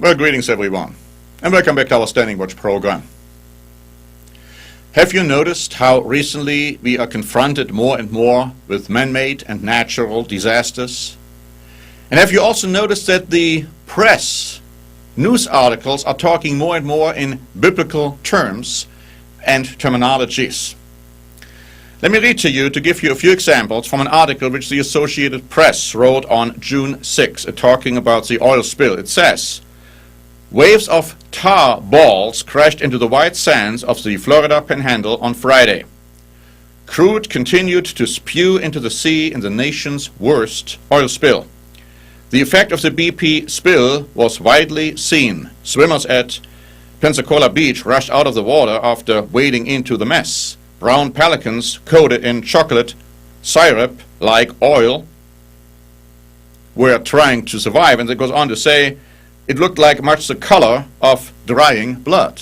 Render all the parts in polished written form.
Well, greetings everyone, and welcome back to our Standing Watch program. Have you noticed how recently we are confronted more and more with man-made and natural disasters? And have you also noticed that the press, news articles are talking more and more in biblical terms and terminologies? Let me read to you to give you a few examples from an article which the Associated Press wrote on June 6, talking about the oil spill. It says, waves of tar balls crashed into the white sands of the Florida Panhandle on Friday. Crude continued to spew into the sea in the nation's worst oil spill. The effect of the BP spill was widely seen. Swimmers at Pensacola Beach rushed out of the water after wading into the mess. Brown pelicans coated in chocolate syrup like oil were trying to survive, and it goes on to say, it looked like much the color of drying blood.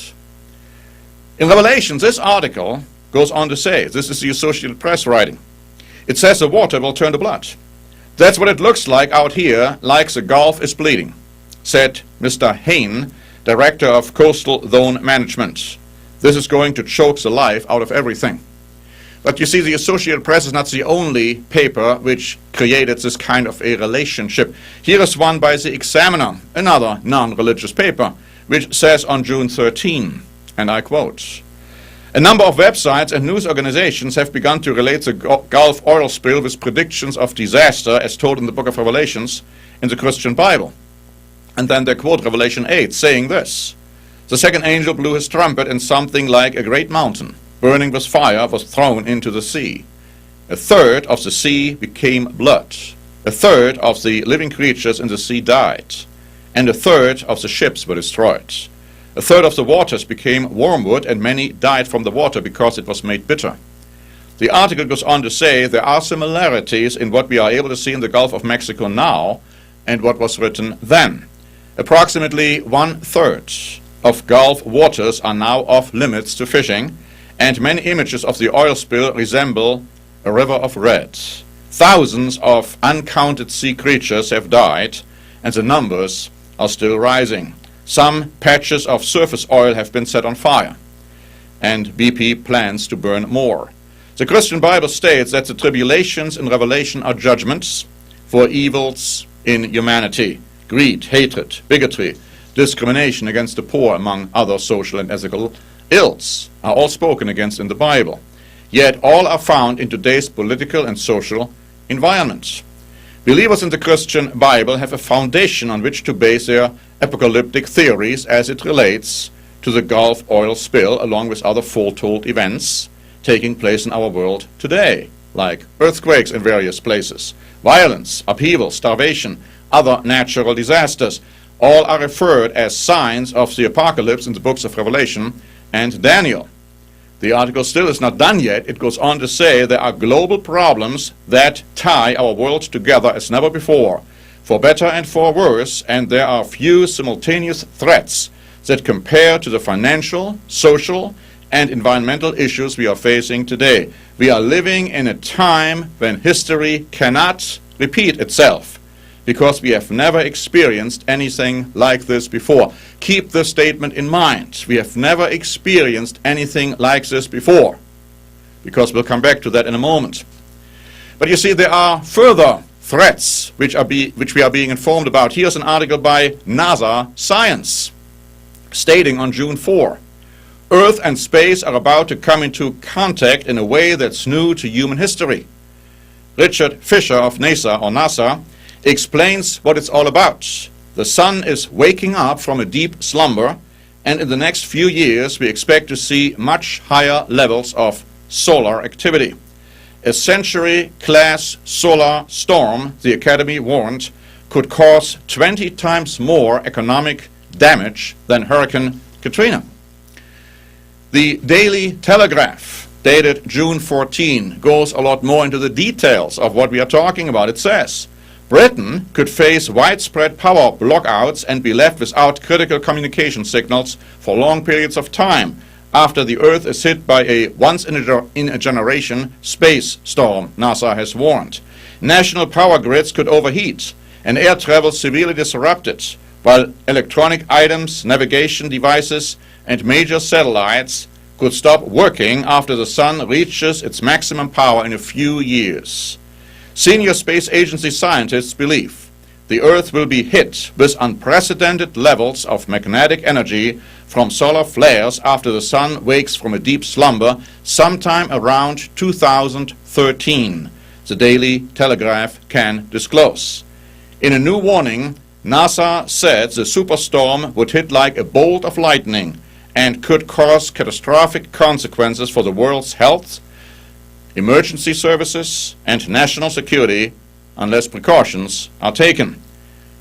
In Revelation, this article goes on to say, this is the Associated Press writing, it says the water will turn to blood. That's what it looks like out here, like the Gulf is bleeding, said Mr. Hain, Director of Coastal Zone Management. This is going to choke the life out of everything. But you see, the Associated Press is not the only paper which created this kind of a relationship. Here is one by the Examiner, another non-religious paper, which says on June 13, and I quote, a number of websites and news organizations have begun to relate the Gulf oil spill with predictions of disaster as told in the book of Revelations in the Christian Bible. And then they quote Revelation 8 saying this, the second angel blew his trumpet and something like a great mountain, burning with fire, was thrown into the sea. A third of the sea became blood. A third of the living creatures in the sea died. And a third of the ships were destroyed. A third of the waters became wormwood, and many died from the water because it was made bitter. The article goes on to say there are similarities in what we are able to see in the Gulf of Mexico now and what was written then. Approximately 1/3 of Gulf waters are now off limits to fishing, and many images of the oil spill resemble a river of red. Thousands of uncounted sea creatures have died, and the numbers are still rising. Some patches of surface oil have been set on fire, and BP plans to burn more. The Christian Bible states that the tribulations in Revelation are judgments for evils in humanity, greed, hatred, bigotry, discrimination against the poor, among other social and ethical ills, are all spoken against in the Bible. Yet all are found in today's political and social environment. Believers in the Christian Bible have a foundation on which to base their apocalyptic theories as it relates to the Gulf oil spill, along with other foretold events taking place in our world today, like earthquakes in various places, violence, upheaval, starvation, other natural disasters. All are referred as signs of the apocalypse in the books of Revelation and Daniel. The article still is not done yet. It goes on to say there are global problems that tie our world together as never before, for better and for worse, and there are few simultaneous threats that compare to the financial, social, and environmental issues we are facing today. We are living in a time when history cannot repeat itself, because we have never experienced anything like this before. Keep this statement in mind. We have never experienced anything like this before, because we'll come back to that in a moment. But you see, there are further threats which we are being informed about. Here's an article by NASA Science, stating on June 4, Earth and space are about to come into contact in a way that's new to human history. Richard Fisher of NASA explains what it's all about. The sun is waking up from a deep slumber, and in the next few years we expect to see much higher levels of solar activity. A century-class solar storm, the Academy warned, could cause 20 times more economic damage than Hurricane Katrina. The Daily Telegraph, dated June 14, goes a lot more into the details of what we are talking about. It says, Britain could face widespread power blackouts and be left without critical communication signals for long periods of time after the Earth is hit by a once-in-a-generation space storm, NASA has warned. National power grids could overheat and air travel severely disrupted. while electronic items, navigation devices, and major satellites could stop working after the sun reaches its maximum power in a few years. Senior space agency scientists believe the Earth will be hit with unprecedented levels of magnetic energy from solar flares after the sun wakes from a deep slumber sometime around 2013, the Daily Telegraph can disclose. In a new warning, NASA said the superstorm would hit like a bolt of lightning and could cause catastrophic consequences for the world's health, emergency services, and national security unless precautions are taken.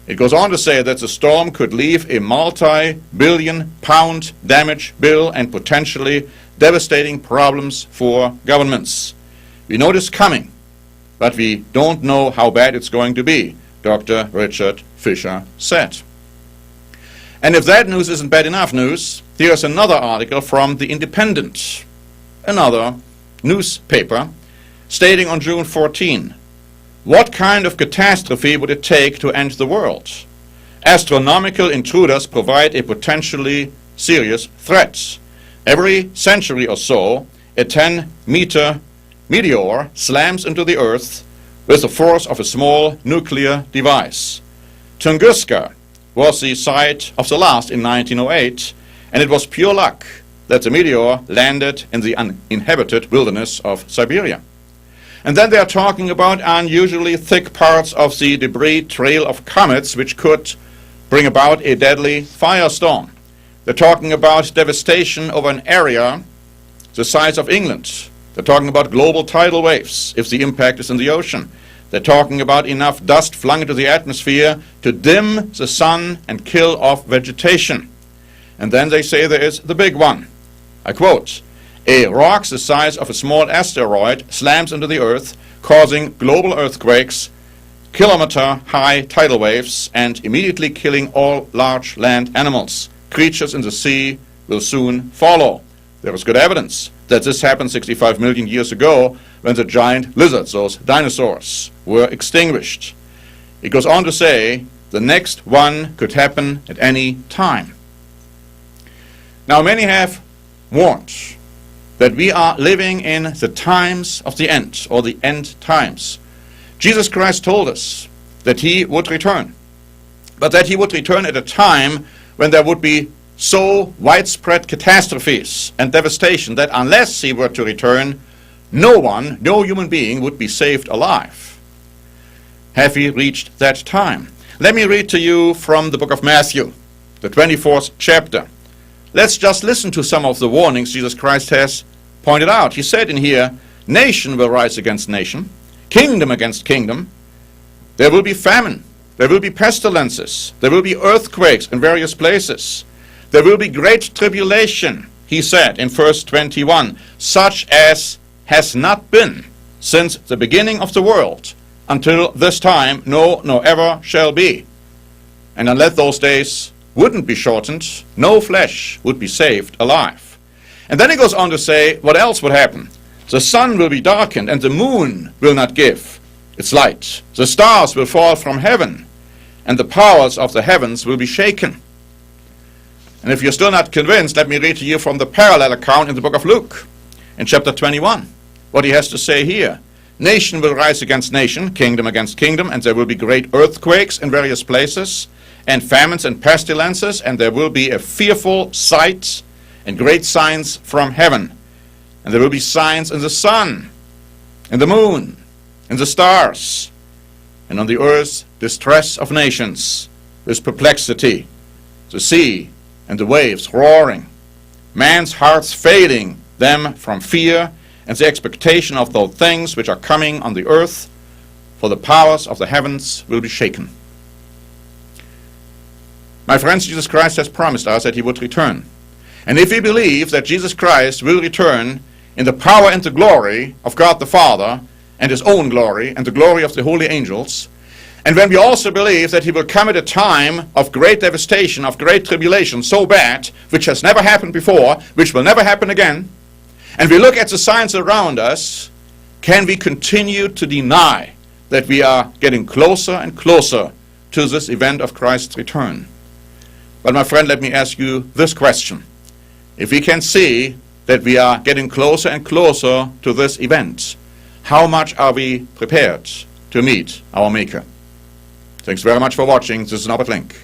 It goes on to say that the storm could leave a multi-billion-pound damage bill and potentially devastating problems for governments. We know this coming, but we don't know how bad it's going to be, Dr. Richard Fisher said. And if that news isn't bad enough news, here's another article from The Independent, another newspaper, stating on June 14, what kind of catastrophe would it take to end the world? Astronomical intruders provide a potentially serious threat. Every century or so, a 10-meter meteor slams into the Earth with the force of a small nuclear device. Tunguska was the site of the last in 1908, and it was pure luck that the meteor landed in the uninhabited wilderness of Siberia. And then they are talking about unusually thick parts of the debris trail of comets which could bring about a deadly firestorm. They're talking about devastation over an area the size of England. They're talking about global tidal waves if the impact is in the ocean. They're talking about enough dust flung into the atmosphere to dim the sun and kill off vegetation. And then they say there is the big one. I quote, a rock the size of a small asteroid slams into the Earth, causing global earthquakes, kilometer-high tidal waves, and immediately killing all large land animals. Creatures in the sea will soon follow. There is good evidence that this happened 65 million years ago when the giant lizards, those dinosaurs, were extinguished. It goes on to say the next one could happen at any time. Now, many have warned that we are living in the times of the end, or the end times. Jesus Christ told us that he would return, but that he would return at a time when there would be so widespread catastrophes and devastation that unless he were to return, no one, no human being would be saved alive. Have we reached that time? Let me read to you from the book of Matthew, the 24th chapter. Let's just listen to some of the warnings Jesus Christ has pointed out. He said in here, nation will rise against nation, kingdom against kingdom. There will be famine. There will be pestilences. There will be earthquakes in various places. There will be great tribulation, he said in verse 21, such as has not been since the beginning of the world until this time, no, nor ever shall be. And unless those days wouldn't be shortened, no flesh would be saved alive. And then he goes on to say what else would happen. The sun will be darkened and the moon will not give its light. The stars will fall from heaven and the powers of the heavens will be shaken. And if you're still not convinced, let me read to you from the parallel account in the book of Luke in chapter 21 what he has to say here. Nation will rise against nation, kingdom against kingdom, and there will be great earthquakes in various places, and famines and pestilences, and there will be a fearful sight and great signs from heaven. And there will be signs in the sun, in the moon, in the stars, and on the earth distress of nations, with perplexity, the sea and the waves roaring, man's hearts failing them from fear and the expectation of those things which are coming on the earth, for the powers of the heavens will be shaken. My friends, Jesus Christ has promised us that he would return. And if we believe that Jesus Christ will return in the power and the glory of God the Father, and his own glory, and the glory of the holy angels, and when we also believe that he will come at a time of great devastation, of great tribulation, so bad, which has never happened before, which will never happen again, and we look at the signs around us, can we continue to deny that we are getting closer and closer to this event of Christ's return? But my friend, let me ask you this question. If we can see that we are getting closer and closer to this event, how much are we prepared to meet our Maker? Thanks very much for watching. This is Norbert Link.